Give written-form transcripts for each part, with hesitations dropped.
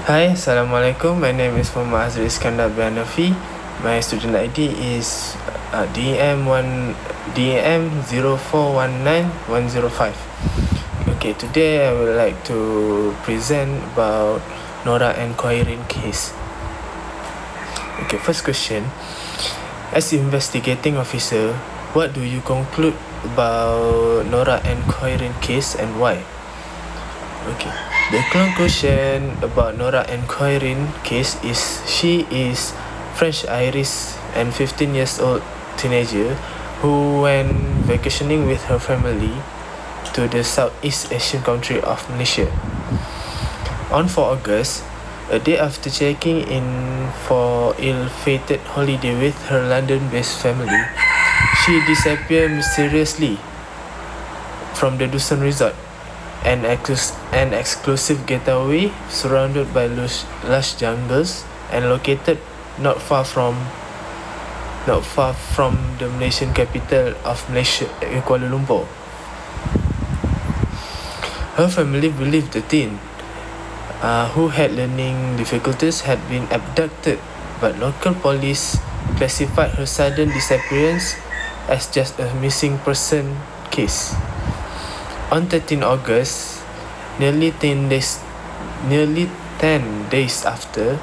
Hi, Assalamualaikum. My name is Muhammad Azri Iskandar Banafi. My student ID is DM0419-105. Okay, today I would like to present about Nora and Quoirin case. Okay, first question. As investigating officer, what do you conclude about Nora and Quoirin case and why? Okay. The conclusion about Nora and Quoirin case is she is French-Irish and 15 years old teenager who went vacationing with her family to the Southeast Asian country of Malaysia. On 4 August, a day after checking in for ill-fated holiday with her London-based family, she disappeared mysteriously from the Dusun Resort, an exclusive getaway surrounded by lush jungles and located not far from the Malaysian capital of Malaysia, Kuala Lumpur. Her family believed the teen, who had learning difficulties, had been abducted, but local police classified her sudden disappearance as just a missing person case. On 13 August, nearly 10 days after,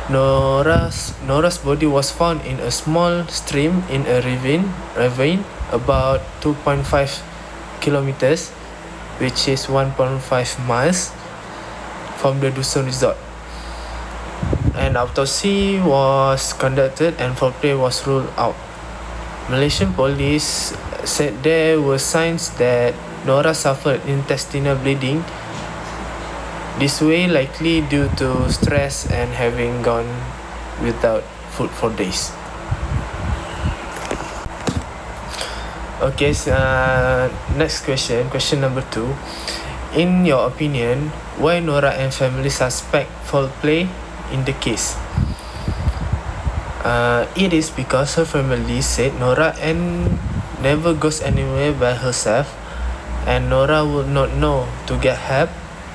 Nora's body was found in a small stream in a ravine about 2.5 kilometers, which is 1.5 miles from the Dusun Resort. An autopsy was conducted and foul play was ruled out. Malaysian police said there were signs that Nora suffered intestinal bleeding, this way likely due to stress and having gone without food for days. Okay, next question number 2. In your opinion, why Nora and family suspect foul play in the case? It is because her family said Nora never goes anywhere by herself, and Nora would not know to get help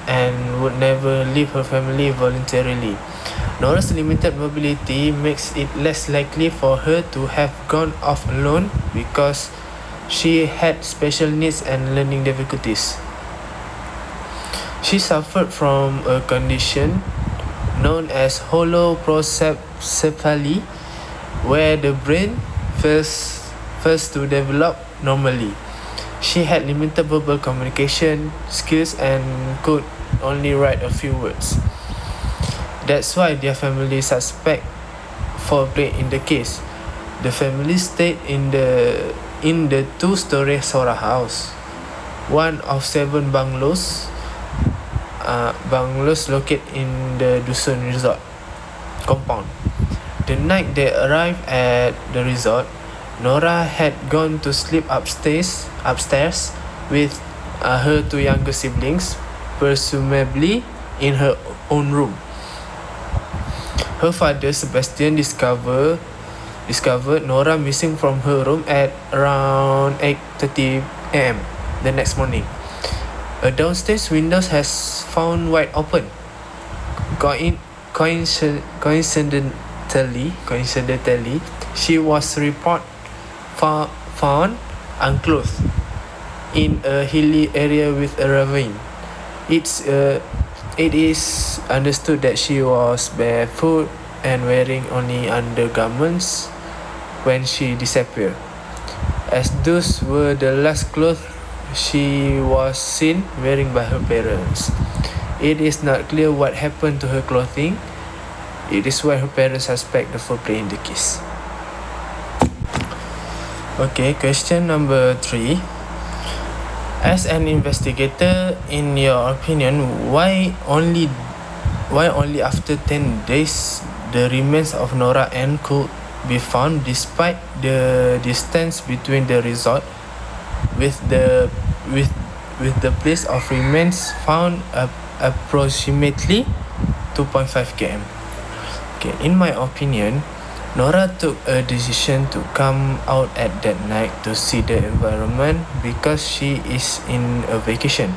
and would never leave her family voluntarily. Nora's limited mobility makes it less likely for her to have gone off alone because she had special needs and learning difficulties. She suffered from a condition known as holoprocephaly, where the brain fails to develop normally. She had limited verbal communication skills and could only write a few words. That's why their family suspect foul play in the case. The family stayed in the 2-story Sora house, one of 7 bungalows located in the Dusun Resort compound. The night they arrived at the resort, Nora had gone to sleep upstairs with her 2 younger siblings, presumably in her own room. Her father, Sebastian, discovered Nora missing from her room at around 8:30 am the next morning. A downstairs window has found wide open. Coincidentally, she was found unclothed in a hilly area with a ravine. It is understood that she was barefoot and wearing only undergarments when she disappeared, as those were the last clothes she was seen wearing by her parents. It is not clear what happened to her clothing. It is why her parents suspect the foul play in the case. Okay, question number 3. As an investigator, in your opinion, why only after 10 days the remains of Nora N could be found despite the distance between the resort with the place of remains found approximately 2.5 km? Okay, in my opinion, Nora took a decision to come out at that night to see the environment because she is in a vacation.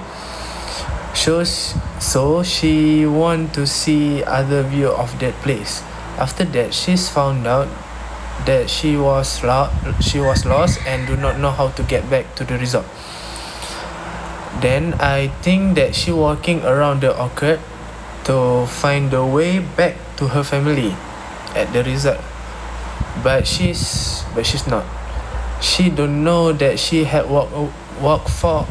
So she want to see other view of that place. After that, she's found out that she was lost and do not know how to get back to the resort. Then I think that she walking around the orchard to find the way back to her family at the resort, but she's not. She don't know that she had walked far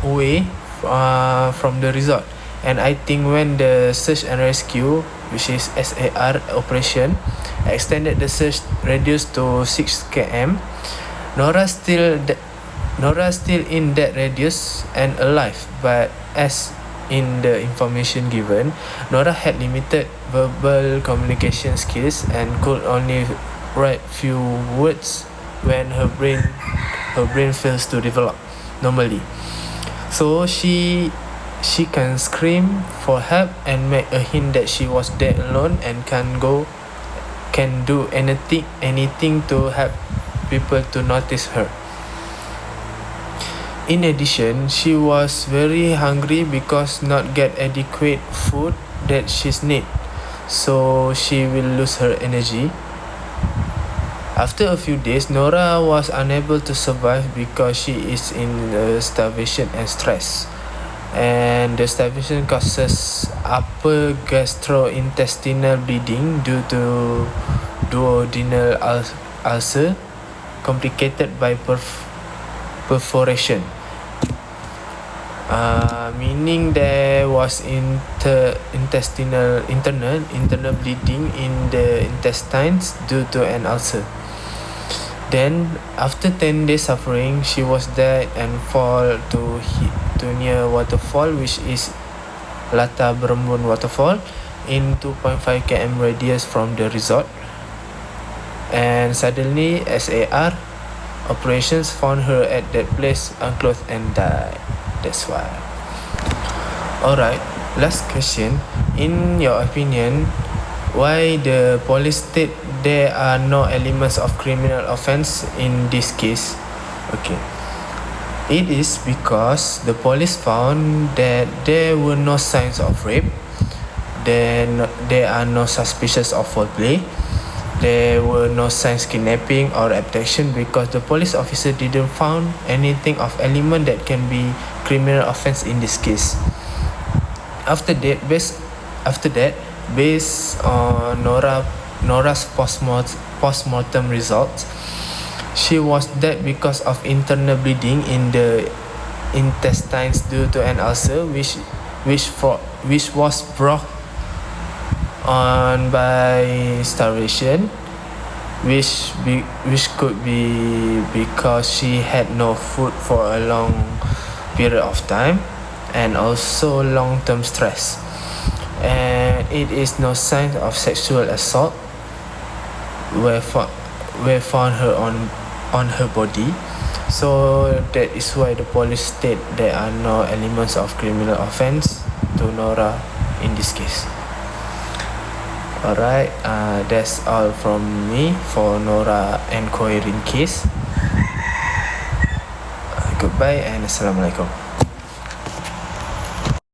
away from the resort. And I think when the search and rescue, which is SAR operation, extended the search radius to 6 km, Nora still in that radius and alive, but as in the information given, Nora had limited verbal communication skills and could only write few words when her brain fails to develop normally. So she can scream for help and make a hint that she was dead alone and can do anything to help people to notice her. In addition, she was very hungry because not get adequate food that she's need, so she will lose her energy. After a few days, Nora was unable to survive because she is in starvation and stress, and the starvation causes upper gastrointestinal bleeding due to duodenal ulcer complicated by perforation, meaning there was internal bleeding in the intestines due to an ulcer. Then, after 10 days suffering, she was dead and fall to near waterfall, which is Lata Berembun Waterfall, in 2.5 km radius from the resort. And suddenly, SAR operations found her at that place unclothed and died. That's why. Alright, last question. In your opinion, why the police state there are no elements of criminal offense in this case? Okay. It is because the police found that there were no signs of rape, then there are no suspicions of foul play, there were no signs kidnapping or abduction because the police officer didn't found anything of element that can be criminal offense in this case. After that, based on Nora's postmortem results, she was dead because of internal bleeding in the intestines due to an ulcer, which was brought on by starvation, which could be because she had no food for a long period of time, and also long-term stress. And it is no sign of sexual assault were found her on her body. So that is why the police state there are no elements of criminal offense to Nora in this case. Alright, that's all from me for Nora and Quoirin case. Goodbye and Assalamualaikum.